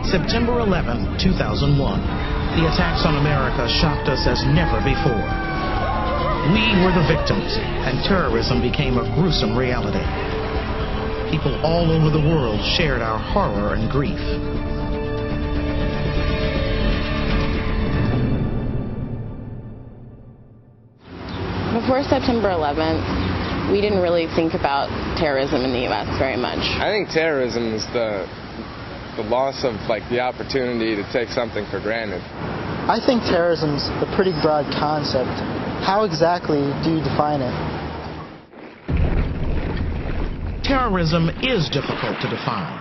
September 11, 2001. The attacks on America shocked us as never before. We were the victims, and terrorism became a gruesome reality. People all over the world shared our horror and grief. Before September 11th, we didn't really think about terrorism in the U.S. very much. I think terrorism is the loss of the opportunity to take something for granted. I think terrorism's a pretty broad concept. How exactly do you define it? Terrorism is difficult to define.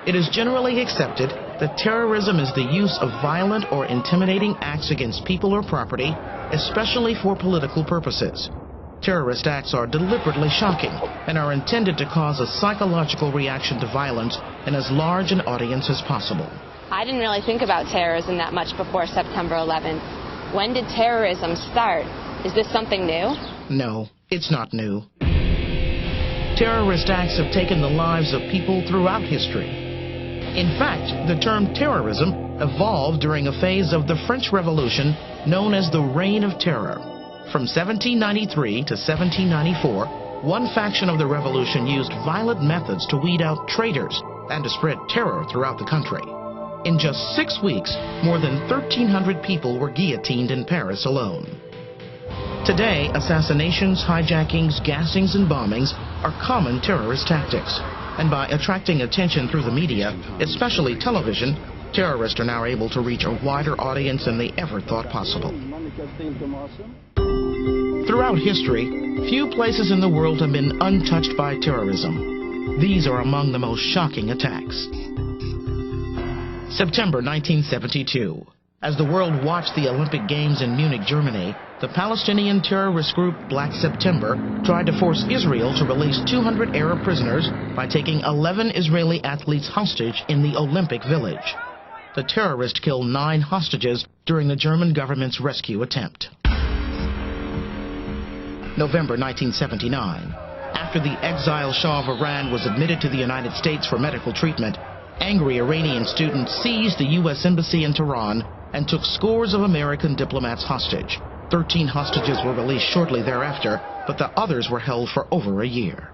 It is generally accepted that terrorism is the use of violent or intimidating acts against people or property, especially for political purposes. Terrorist acts are deliberately shocking and are intended to cause a psychological reaction to violence in as large an audience as possible. I didn't really think about terrorism that much before September 11th. When did terrorism start? Is this something new? No, it's not new. Terrorist acts have taken the lives of people throughout history. In fact, the term terrorism evolved during a phase of the French Revolution known as the Reign of Terror. From 1793 to 1794, one faction of the revolution used violent methods to weed out traitors and to spread terror throughout the country. In just 6 weeks, more than 1,300 people were guillotined in Paris alone. Today, assassinations, hijackings, gassings, and bombings are common terrorist tactics. And by attracting attention through the media, especially television, terrorists are now able to reach a wider audience than they ever thought possible. Throughout history, few places in the world have been untouched by terrorism. These are among the most shocking attacks. September 1972. As the world watched the Olympic Games in Munich, Germany, the Palestinian terrorist group Black September tried to force Israel to release 200 Arab prisoners by taking 11 Israeli athletes hostage in the Olympic Village. The terrorists killed 9 hostages during the German government's rescue attempt. November 1979. After the exiled Shah of Iran was admitted to the United States for medical treatment, angry Iranian students seized the U.S. Embassy in Tehran and took scores of American diplomats hostage. 13 hostages were released shortly thereafter, but the others were held for over a year.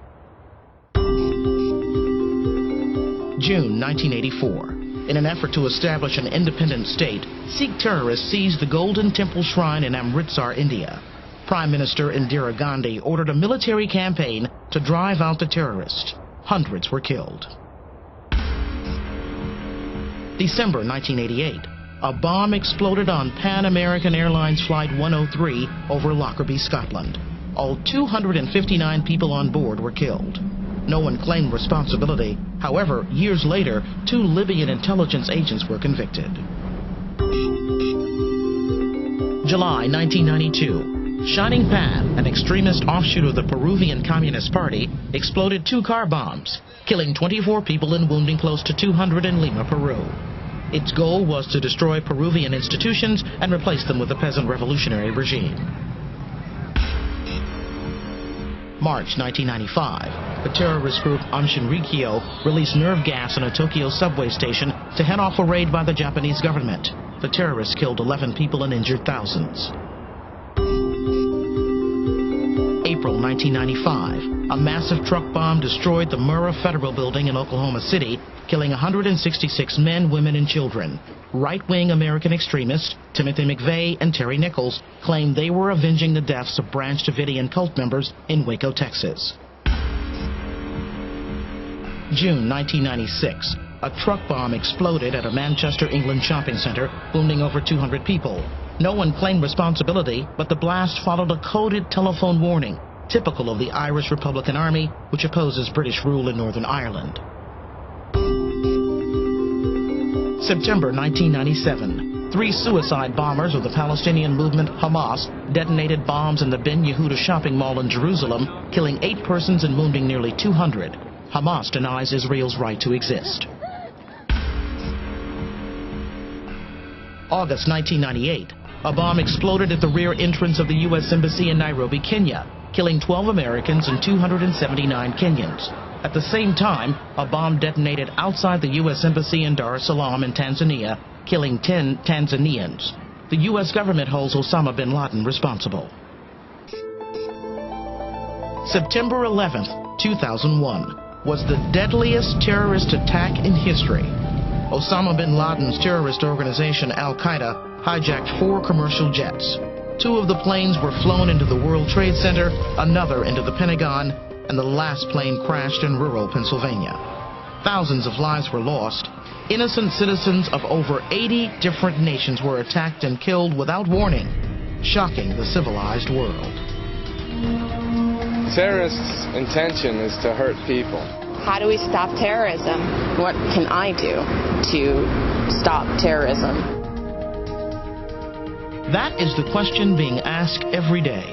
June 1984. In an effort to establish an independent state, Sikh terrorists seized the Golden Temple Shrine in Amritsar, India. Prime Minister Indira Gandhi ordered a military campaign to drive out the terrorists. Hundreds were killed. December 1988. A bomb exploded on Pan American Airlines Flight 103 over Lockerbie, Scotland. All 259 people on board were killed. No one claimed responsibility. However, years later, 2 Libyan intelligence agents were convicted. July 1992. Shining Path, an extremist offshoot of the Peruvian Communist Party, exploded 2 car bombs, killing 24 people and wounding close to 200 in Lima, Peru. Its goal was to destroy Peruvian institutions and replace them with the peasant revolutionary regime. March 1995. The terrorist group Anshin Rikyo released nerve gas in a Tokyo subway station to head off a raid by the Japanese government. The terrorists killed 11 people and injured thousands. April 1995. A massive truck bomb destroyed the Murrah Federal Building in Oklahoma City, killing 166 men, women, and children. Right-wing American extremists Timothy McVeigh and Terry Nichols claimed they were avenging the deaths of Branch Davidian cult members in Waco, Texas. June 1996. A truck bomb exploded at a Manchester, England shopping center, wounding over 200 people. No one claimed responsibility, but the blast followed a coded telephone warning, typical of the Irish Republican Army, which opposes British rule in Northern Ireland. September 1997. 3 suicide bombers of the Palestinian movement Hamas detonated bombs in the Ben Yehuda shopping mall in Jerusalem, killing 8 persons and wounding nearly 200. Hamas denies Israel's right to exist. August 1998. A bomb exploded at the rear entrance of the U.S. Embassy in Nairobi, Kenya, killing 12 Americans and 279 Kenyans. At the same time, a bomb detonated outside the U.S. Embassy in Dar es Salaam in Tanzania, killing 10 Tanzanians. The U.S. government holds Osama bin Laden responsible. September 11th, 2001, was the deadliest terrorist attack in history. Osama bin Laden's terrorist organization Al-Qaeda hijacked 4 commercial jets. 2 of the planes were flown into the World Trade Center, another into the Pentagon, and the last plane crashed in rural Pennsylvania. Thousands of lives were lost. Innocent citizens of over 80 different nations were attacked and killed without warning, shocking the civilized world. Terrorists' intention is to hurt people. How do we stop terrorism? What can I do to stop terrorism? That is the question being asked every day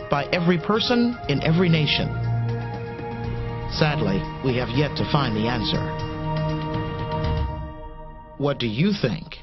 by every person in every nation. Sadly, we have yet to find the answer. What do you think?